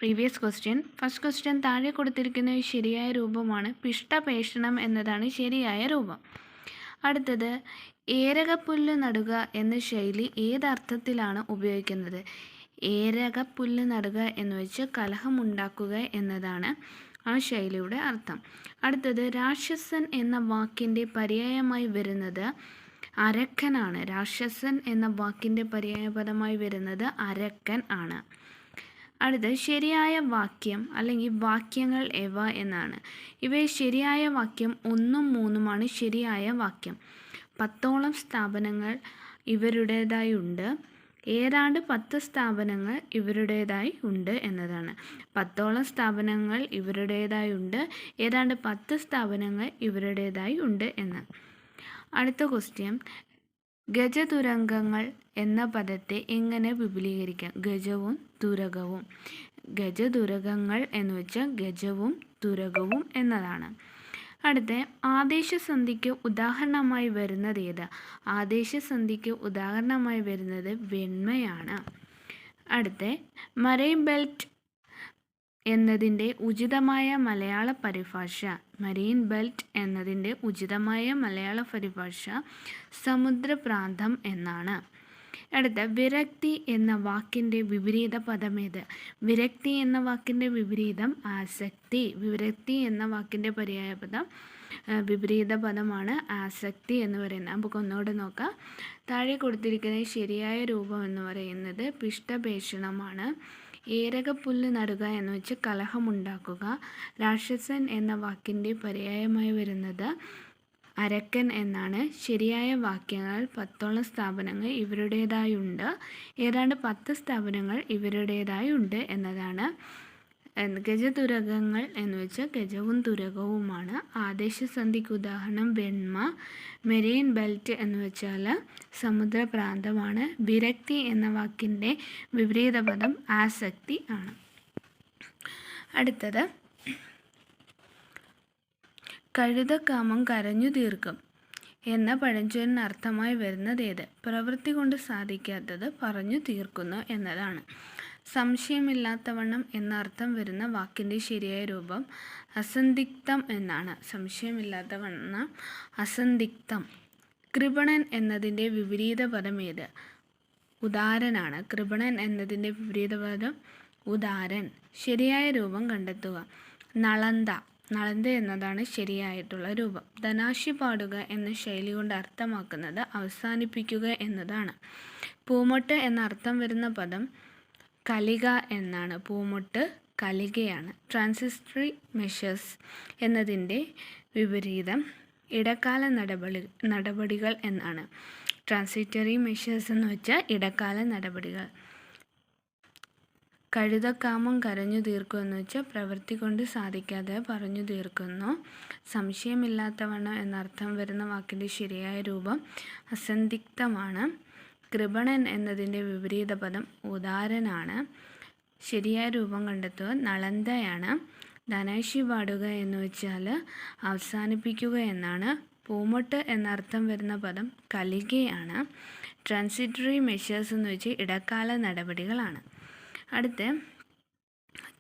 Previous question. First question താഴെ കൊടുത്തിരിക്കുന്ന ശരിയായ രൂപമാണ്. പിഷ്ടപേഷണം എന്നതാണ് ശരിയായ രൂപം. അടുത്തത്, ഏരകപ്പുല്ല് നടുക എന്ന ശൈലി ഏതർത്ഥത്തിലാണ് ഉപയോഗിക്കുന്നത്? ഏരകപ്പുല്ല് നടുക എന്ന് വെച്ച് കലഹമുണ്ടാക്കുക എന്നതാണ് ആ ശൈലിയുടെ അർത്ഥം. അടുത്തത്, രാക്ഷസൻ എന്ന വാക്കിൻ്റെ പര്യായമായി വരുന്നത് അരക്കനാണ്. രാക്ഷസൻ എന്ന വാക്കിൻ്റെ പര്യായപദമായി വരുന്നത് അരക്കൻ ആണ്. അടുത്ത, ശരിയായ വാക്യം അല്ലെങ്കിൽ വാക്യങ്ങൾ എവ എന്നാണ്. ഇവയിൽ ശരിയായ വാക്യം 1ഉം 3ഉമാണ് ശരിയായ വാക്യം. 10ഓളം സ്ഥാപനങ്ങൾ ഇവരുടേതായി ഉണ്ട്. ഏതാണ്ട് 10 സ്ഥാപനങ്ങൾ ഇവരുടേതായി ഉണ്ട് എന്നതാണ്. 10ഓളം സ്ഥാപനങ്ങൾ ഇവരുടേതായി ഉണ്ട്, ഏതാണ്ട് 10 സ്ഥാപനങ്ങൾ ഇവരുടേതായി ഉണ്ട് എന്ന്. അടുത്ത ക്വസ്റ്റ്യൻ, ഗജതുരങ്കങ്ങൾ എന്ന പദത്തെ എങ്ങനെ വിപുലീകരിക്കാം? ഗജവും തുരകവും. ഗജതുരകങ്ങൾ എന്ന് വെച്ചാൽ ഗജവും തുരകവും എന്നതാണ്. അടുത്ത, ആദേശസന്ധിക്ക് ഉദാഹരണമായി വരുന്നത് ഏത്? ആദേശസന്ധിക്ക് ഉദാഹരണമായി വരുന്നത് വെണ്മയാണ്. അടുത്ത, മറൈൻ ബെൽറ്റ് എന്നതിൻ്റെ ഉചിതമായ മലയാള പരിഭാഷ. മറൈൻ ബെൽറ്റ് എന്നതിൻ്റെ ഉചിതമായ മലയാള പരിഭാഷ സമുദ്രപ്രാന്തം എന്നാണ്. അടുത്ത, വിരക്തി എന്ന വാക്കിൻ്റെ വിപരീത പദമേത്? വിരക്തി എന്ന വാക്കിൻ്റെ വിപരീതം ആസക്തി. വിരക്തി എന്ന വാക്കിൻ്റെ പര്യായപദം വിപരീത പദമാണ് ആസക്തി എന്ന് പറയുന്നത്. നമുക്ക് ഒന്നുകൂടെ നോക്കാം. താഴെ കൊടുത്തിരിക്കുന്ന ശരിയായ രൂപം എന്ന് പറയുന്നത് പിഷ്ടപേഷണമാണ്. ഏരകപ്പുല്ല് നടുക എന്ന് വെച്ച് കലഹമുണ്ടാക്കുക. രാക്ഷസൻ എന്ന വാക്കിൻ്റെ പര്യായമായി വരുന്നത് അരക്കൻ എന്നാണ്. ശരിയായ വാക്യങ്ങൾ 10ഓളം സ്ഥാപനങ്ങൾ ഇവരുടേതായുണ്ട്, ഏതാണ്ട് 10 സ്ഥാപനങ്ങൾ ഇവരുടേതായുണ്ട് എന്നതാണ്. ഗജതുരകങ്ങൾ എന്ന് വെച്ചാൽ ഗജവും തുരകവുമാണ്. ആദേശസന്ധിക്ക് ഉദാഹരണം വെണ്മ. മെറൈൻ ബെൽറ്റ് എന്ന് വെച്ചാൽ സമുദ്രപ്രാന്തമാണ്. വിരക്തി എന്ന വാക്കിൻ്റെ വിപരീത പദം ആസക്തി ആണ്. അടുത്തത്, കഴുതക്കാമം കരഞ്ഞു തീർക്കും എന്ന പഴഞ്ചൊല്ലിന് അർത്ഥമായി വരുന്നത് ഏത്? പ്രവൃത്തി കൊണ്ട് സാധിക്കാത്തത് പറഞ്ഞു തീർക്കുന്നു എന്നതാണ്. സംശയമില്ലാത്തവണ്ണം എന്ന അർത്ഥം വരുന്ന വാക്കിൻ്റെ ശരിയായ രൂപം അസന്ദിഗ്ധം എന്നാണ്. സംശയമില്ലാത്തവണ്ണം അസന്ദിഗ്ധം. കൃപണൻ എന്നതിൻ്റെ വിപരീത പദം ഏത്? ഉദാരനാണ്. കൃപണൻ എന്നതിൻ്റെ വിപരീത പദം ഉദാരൻ. ശരിയായ രൂപം കണ്ടെത്തുക. നളന്ത. നളന്ത എന്നതാണ് ശരിയായിട്ടുള്ള രൂപം. ധനാശി പാടുക എന്ന ശൈലി കൊണ്ട് അർത്ഥമാക്കുന്നത് അവസാനിപ്പിക്കുക എന്നതാണ്. പൂമൊട്ട് എന്ന അർത്ഥം വരുന്ന പദം കലിക എന്നാണ്. പൂമൊട്ട് കലികയാണ്. ട്രാൻസിറ്ററി മെഷേഴ്സ് എന്നതിൻ്റെ വിപരീതം ഇടക്കാല നടപടികൾ എന്നാണ്. ട്രാൻസിറ്ററി മെഷേഴ്സ് എന്ന് വെച്ചാൽ ഇടക്കാല നടപടികൾ. കഴുതക്കാമം കരഞ്ഞു തീർക്കും എന്ന് വെച്ചാൽ പ്രവൃത്തി കൊണ്ട് സാധിക്കാതെ പറഞ്ഞു തീർക്കുന്നു. സംശയമില്ലാത്തവണ്ണം എന്നർത്ഥം വരുന്ന വാക്കിൻ്റെ ശരിയായ രൂപം അസന്ദിഗ്ധമാണ്. കൃപണൻ എന്നതിൻ്റെ വിപരീത പദം ഉദാരനാണ്. ശരിയായ രൂപം കണ്ടെത്തുക. നളന്തയാണ്. ധനാശി പാടുക എന്ന് വെച്ചാൽ അവസാനിപ്പിക്കുക എന്നാണ്. പൂമൊട്ട് എന്നർത്ഥം വരുന്ന പദം കലികയാണ്. ട്രാൻസിറ്ററി മെഷേഴ്സ് എന്ന് വെച്ചാൽ ഇടക്കാല നടപടികളാണ്. അടുത്ത്,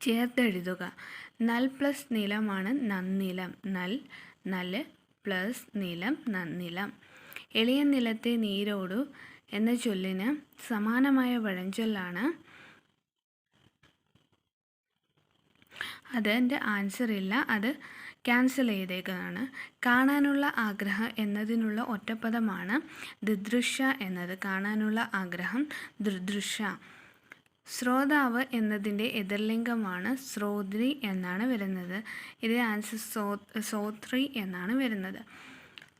ചേർത്തെഴുതുക. നൽ പ്ലസ് നിലമാണ് നന്നിലം. നല് പ്ലസ് നിലം നന്നിലം. എളിയ നിലത്തെ നീരോടു എന്ന ചൊല്ലിന് സമാനമായ പഴഞ്ചൊല്ലാണ്. അതിൻ്റെ ആൻസർ ഇല്ല, അത് ക്യാൻസൽ ചെയ്തേക്കുന്നതാണ്. കാണാനുള്ള ആഗ്രഹം എന്നതിനുള്ള ഒറ്റപ്പദമാണ് ദിദൃശ എന്നത്. കാണാനുള്ള ആഗ്രഹം ദിദൃശ. ശ്രോതാവ് എന്നതിൻ്റെ എതിർലിംഗമാണ് ശ്രോത്രി എന്നാണ് വരുന്നത്. ഇതിൻ്റെ ആൻസർ സോത്രി എന്നാണ് വരുന്നത്.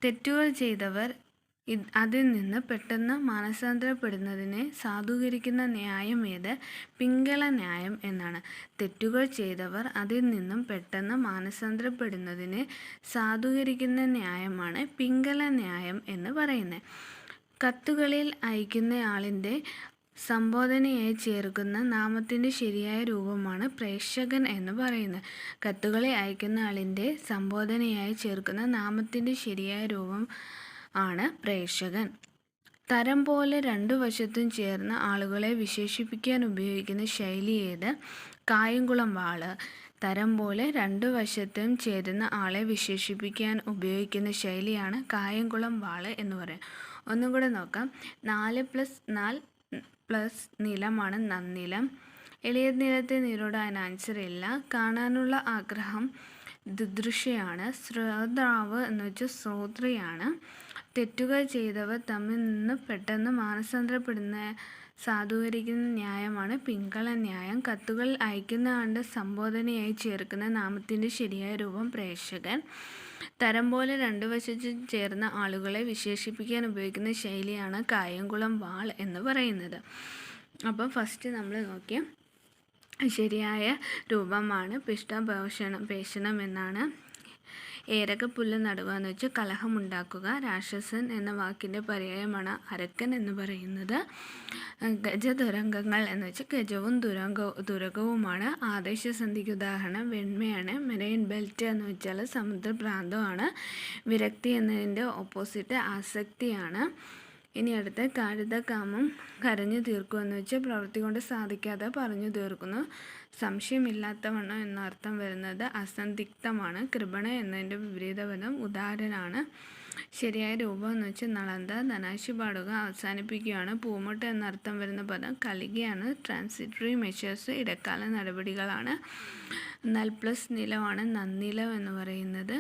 തെറ്റുകൾ ചെയ്തവർ അതിൽ നിന്ന് പെട്ടെന്ന് മാനസാന്തരപ്പെടുന്നതിനെ സാധൂകരിക്കുന്ന ന്യായം ഏത്? പിംഗള ന്യായം എന്നാണ്. തെറ്റുകൾ ചെയ്തവർ അതിൽ നിന്നും പെട്ടെന്ന് മാനസാന്തരപ്പെടുന്നതിനെ സാധൂകരിക്കുന്ന ന്യായമാണ് പിംഗള ന്യായം എന്ന് പറയുന്നത്. കത്തുകളിൽ അയക്കുന്നയാളിൻ്റെ സംബോധനയായി ചേർക്കുന്ന നാമത്തിൻ്റെ ശരിയായ രൂപമാണ് പ്രേക്ഷകൻ എന്ന് പറയുന്നത്. കത്തുകളെ അയക്കുന്ന ആളിൻ്റെ സംബോധനയായി ചേർക്കുന്ന നാമത്തിൻ്റെ ശരിയായ രൂപം ആണ് പ്രേക്ഷകൻ. തരം പോലെ രണ്ടു വശത്തും ചേർന്ന ആളുകളെ വിശേഷിപ്പിക്കാൻ ഉപയോഗിക്കുന്ന ശൈലി ഏത്? കായംകുളം വാള്. തരം പോലെ രണ്ടു വശത്തും ചേരുന്ന ആളെ വിശേഷിപ്പിക്കാൻ ഉപയോഗിക്കുന്ന ശൈലിയാണ് കായംകുളം വാള് എന്ന് പറയും. ഒന്നും കൂടെ നോക്കാം. 4+4 നിലമാണ് നന്നിലം. എളിയ നിലത്തെ നീരോട് അതിന് ആൻസർ ഇല്ല. കാണാനുള്ള ആഗ്രഹം ദുദൃശയാണ്. ശ്രോതാവ് എന്ന് വെച്ചാൽ ശ്രോത്രിയാണ്. തെറ്റുകൾ ചെയ്തവർ തമ്മിൽ നിന്ന് പെട്ടെന്ന് മാനസാന്തരപ്പെടുന്ന സാധൂകരിക്കുന്ന ന്യായമാണ് പിങ്കള ന്യായം. കത്തുകൾ അയക്കുന്ന ആളുടെ സംബോധനയായി ചേർക്കുന്ന നാമത്തിൻ്റെ ശരിയായ രൂപം പ്രേക്ഷകൻ. തരം പോലെ രണ്ടു വശത്തും ചേർന്ന ആളുകളെ വിശേഷിപ്പിക്കാൻ ഉപയോഗിക്കുന്ന ശൈലിയാണ് കായംകുളം വാൾ എന്ന് പറയുന്നത്. അപ്പോൾ ഫസ്റ്റ് നമ്മൾ നോക്കിയ ശരിയായ രൂപമാണ് പേഷണം എന്നാണ്. ഏരകപ്പുല്ല് നടുക എന്ന് വെച്ചാൽ കലഹമുണ്ടാക്കുക. രാക്ഷസൻ എന്ന വാക്കിൻ്റെ പര്യായമാണ് അരക്കൻ എന്ന് പറയുന്നത്. ഗജതുരങ്കങ്ങൾ എന്ന് വെച്ചാൽ ഗജവും തുരകവുമാണ്. ആദേശസന്ധിക്ക് ഉദാഹരണം വെണ്മയാണ്. മെറൈൻ ബെൽറ്റ് എന്ന് വെച്ചാൽ സമുദ്രപ്രാന്തമാണ്. വിരക്തി എന്നതിൻ്റെ ഓപ്പോസിറ്റ് ആസക്തിയാണ്. ഇനി അടുത്ത കാരിതകാമം കരഞ്ഞു തീർക്കുമെന്ന് വെച്ചാൽ പ്രവൃത്തി കൊണ്ട് സാധിക്കാതെ പറഞ്ഞു തീർക്കുന്നു. സംശയമില്ലാത്തവണ്ണം എന്നർത്ഥം വരുന്നത് അസന്ദിഗ്ധമാണ്. കൃപണ എന്നതിൻ്റെ വിപരീത പദം ഉദാരനാണ്. ശരിയായ രൂപം എന്ന് വെച്ചാൽ നളന്ത. ധനാശി പാടുക അവസാനിപ്പിക്കുകയാണ്. പൂമൊട്ട് എന്നർത്ഥം വരുന്ന പദം കലികയാണ്. ട്രാൻസിറ്ററി മെഷേഴ്സ് ഇടക്കാല നടപടികളാണ്. നൽപ്ലസ് നിലമാണ് നന്നിലം എന്ന് പറയുന്നത്.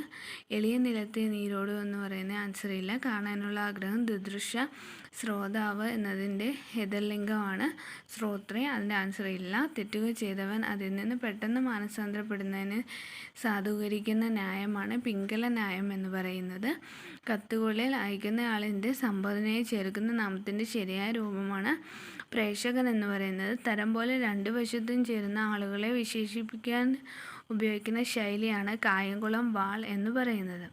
എളിയ നിലത്തെ നീരോട് എന്ന് പറയുന്ന ആൻസർ ഇല്ല. കാണാനുള്ള ആഗ്രഹം ദുദൃശ. ശ്രോതാവ് എന്നതിൻ്റെ എതിർലിംഗമാണ് ശ്രോത്രി. അതിൻ്റെ ആൻസർ ഇല്ല. തെറ്റുകൾ ചെയ്തവൻ അതിൽ നിന്ന് പെട്ടെന്ന് മാനസാന്തരപ്പെടുന്നതിന് സാധൂകരിക്കുന്ന ന്യായമാണ് പിങ്കള ന്യായം എന്ന് പറയുന്നത്. കത്തുകളിൽ അയക്കുന്ന ആളിൻ്റെ സംബോധനയെ ചേർക്കുന്ന നാമത്തിൻ്റെ ശരിയായ രൂപമാണ് പ്രേക്ഷകൻ എന്ന് പറയുന്നത്. തരം പോലെ രണ്ടു വശത്തും ചേരുന്ന ആളുകളെ വിശേഷിപ്പിക്കാൻ ഉപയോഗിക്കുന്ന ശൈലിയാണ് കായംകുളം വാൾ എന്ന് പറയുന്നത്.